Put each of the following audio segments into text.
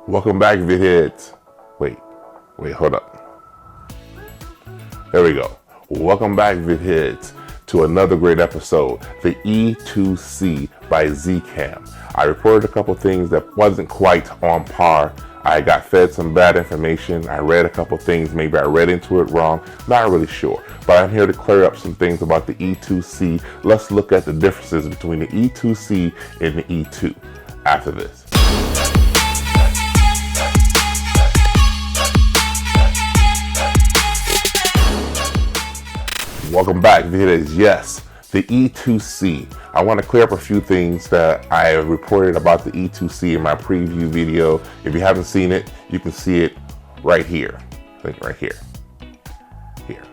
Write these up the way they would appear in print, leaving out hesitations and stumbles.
Welcome back, VidHeads. Wait, hold up. There we go. Welcome back, VidHeads, to another great episode, the E2C by Z Cam. I reported a couple things that wasn't quite on par. I got fed some bad information. I read a couple things. Maybe I read into it wrong. Not really sure. But I'm here to clear up some things about the E2C. Let's look at the differences between the E2C and the E2 after this. Welcome back, VidHeads. Yes, the E2C. I want to clear up a few things that I reported about the E2C in my preview video. If you haven't seen it, you can see it right here. I think right here. Here.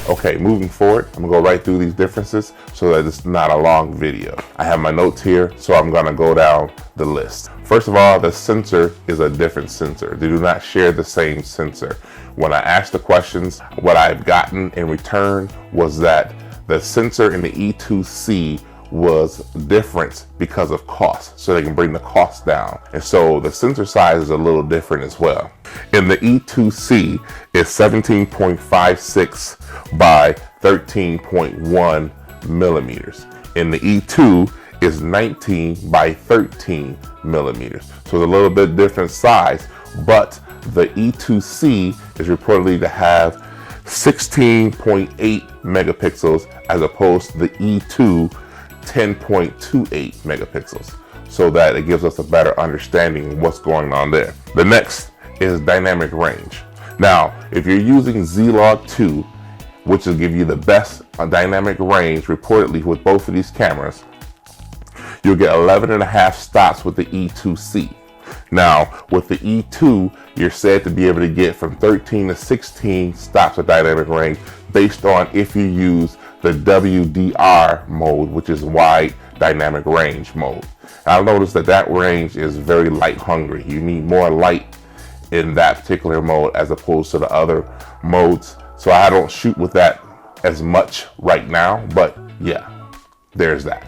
Okay, moving forward, I'm gonna go right through these differences so that it's not a long video. I have my notes here, so I'm gonna go down the list. First of all, the sensor is a different sensor. They do not share the same sensor. When I asked the questions, what I've gotten in return was that the sensor in the E2C was different because of cost, so they can bring the cost down. And so the sensor size is a little different as well. In the E2C, it's 17.56 by 13.1 millimeters. In the E2, is 19 by 13 millimeters. So it's a little bit different size, but the E2C is reportedly to have 16.8 megapixels as opposed to the E2 10.28 megapixels, so that it gives us a better understanding of what's going on there. The next is dynamic range. Now, if you're using Z-Log 2, which will give you the best dynamic range reportedly with both of these cameras, you'll get 11.5 stops with the E2C. Now, with the E2, you're said to be able to get from 13 to 16 stops of dynamic range based on if you use the WDR mode, which is wide dynamic range mode. I've noticed that range is very light hungry. You need more light in that particular mode as opposed to the other modes. So I don't shoot with that as much right now, but yeah, there's that.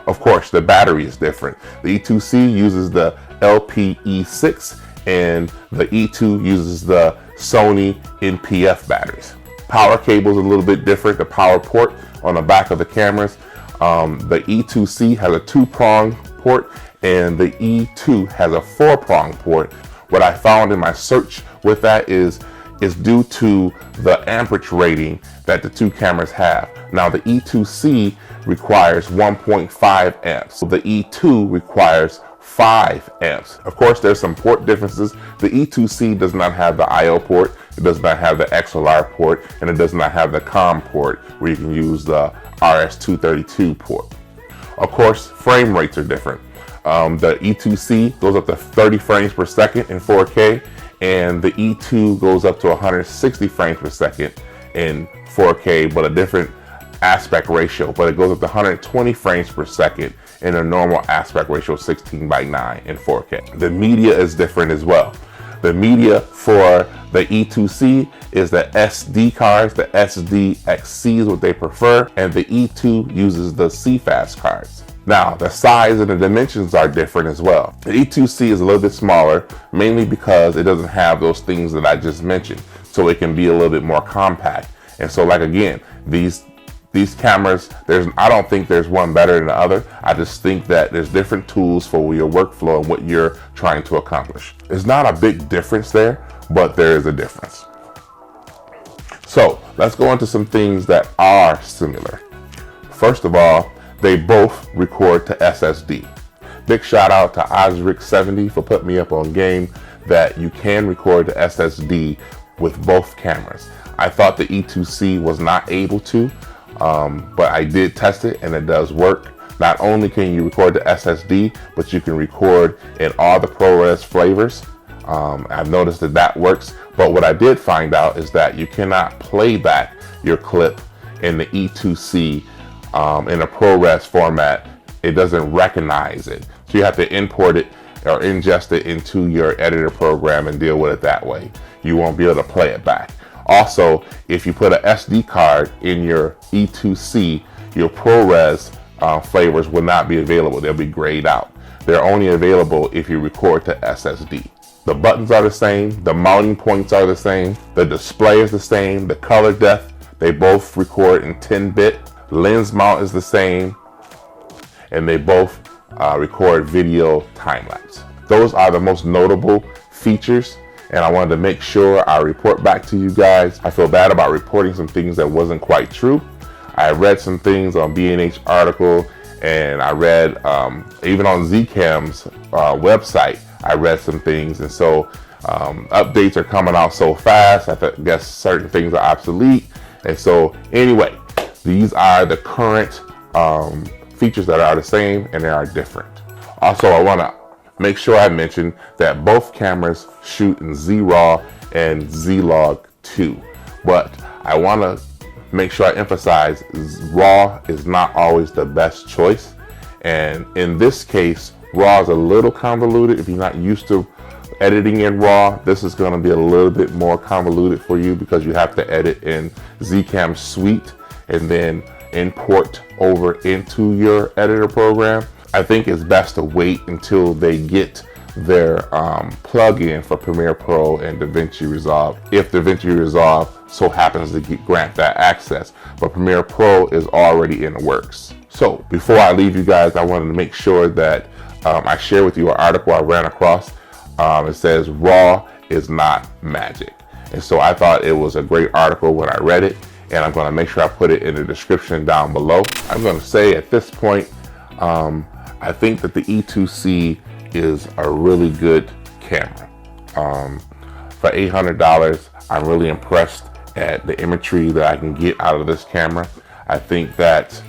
Of course, the battery is different. The E2C uses the LPE6 and the E2 uses the Sony NPF batteries. Power cable is a little bit different. The power port on the back of the cameras, the E2C has a 2-prong port and the E2 has a 4-prong port. What I found in my search with that is due to the amperage rating that the two cameras have. Now the E2C requires 1.5 amps. So the E2 requires 5 amps. Of course, there's some port differences. The E2C does not have the IO port, it does not have the XLR port, and it does not have the COM port where you can use the RS-232 port. Of course, frame rates are different. The E2C goes up to 30 frames per second in 4K, and the E2 goes up to 160 frames per second in 4K, but a different aspect ratio, but it goes up to 120 frames per second in a normal aspect ratio 16:9 in 4K. The media is different as well. The media for the E2C is the SD cards, the SDXC is what they prefer, and the E2 uses the CFast cards. Now, the size and the dimensions are different as well. The E2C is a little bit smaller, mainly because it doesn't have those things that I just mentioned, so it can be a little bit more compact. And so, like again, these cameras, I don't think there's one better than the other. I just think that there's different tools for your workflow and what you're trying to accomplish. There's not a big difference there, but there is a difference. So let's go into some things that are similar. First of all, they both record to SSD. Big shout out to Osric70 for putting me up on game that you can record to SSD with both cameras. I thought the E2C was not able to, but I did test it and it does work. Not only can you record to SSD, but you can record in all the ProRes flavors. I've noticed that works, but what I did find out is that you cannot play back your clip in the E2C in a ProRes format. It doesn't recognize it. So you have to import it or ingest it into your editor program and deal with it that way. You won't be able to play it back. Also, if you put an SD card in your E2C, your ProRes flavors will not be available. They'll be grayed out. they're only available if you record to SSD. The buttons are the same, the mounting points are the same, the display is the same, the color depth, they both record in 10-bit, lens mount is the same, and they both record video time-lapse. Those are the most notable features, and I wanted to make sure I report back to you guys. I feel bad about reporting some things that wasn't quite true. I read some things on B&H article, and I read even on Z Cam's website, I read some things, and so updates are coming out so fast, I guess certain things are obsolete. And so anyway, these are the current features that are the same and they are different. Also, I want to make sure I mention that both cameras shoot in Z-RAW and Z-Log 2, but I want to make sure I emphasize RAW is not always the best choice, and in this case RAW is a little convoluted. If you're not used to editing in RAW, this is going to be a little bit more convoluted for you because you have to edit in Z Cam Suite and then import over into your editor program. I think it's best to wait until they get their plugin for Premiere Pro and DaVinci Resolve, if DaVinci Resolve so happens to grant that access, but Premiere Pro is already in the works. So before I leave you guys, I wanted to make sure that I share with you an article I ran across. It says RAW is not magic, and so I thought it was a great article when I read it, and I'm going to make sure I put it in the description down below. I'm going to say at this point, I think that the E2C is a really good camera. For $800, I'm really impressed at the imagery that I can get out of this camera. I think that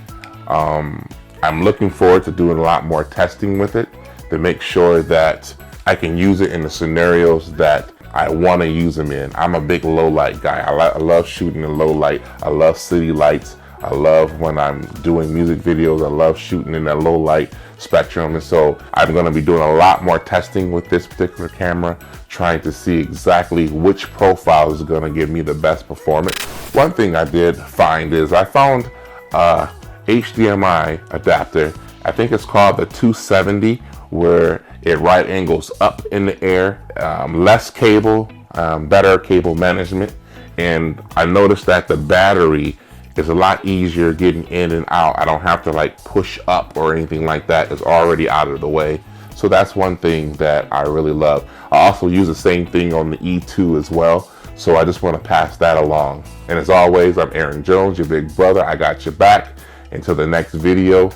I'm looking forward to doing a lot more testing with it to make sure that I can use it in the scenarios that I want to use them in. I'm a big low light guy. I love shooting in low light. I love city lights. I love when I'm doing music videos. I love shooting in that low light spectrum. And so I'm going to be doing a lot more testing with this particular camera, trying to see exactly which profile is going to give me the best performance. One thing I did find is I found a HDMI adapter. I think it's called the 270, where it right angles up in the air, less cable, better cable management. And I noticed that the battery is a lot easier getting in and out. I don't have to like push up or anything like that. It's already out of the way. So that's one thing that I really love. I also use the same thing on the E2 as well. So I just want to pass that along. And as always, I'm Aaron Jones, your big brother. I got your back. Until the next video.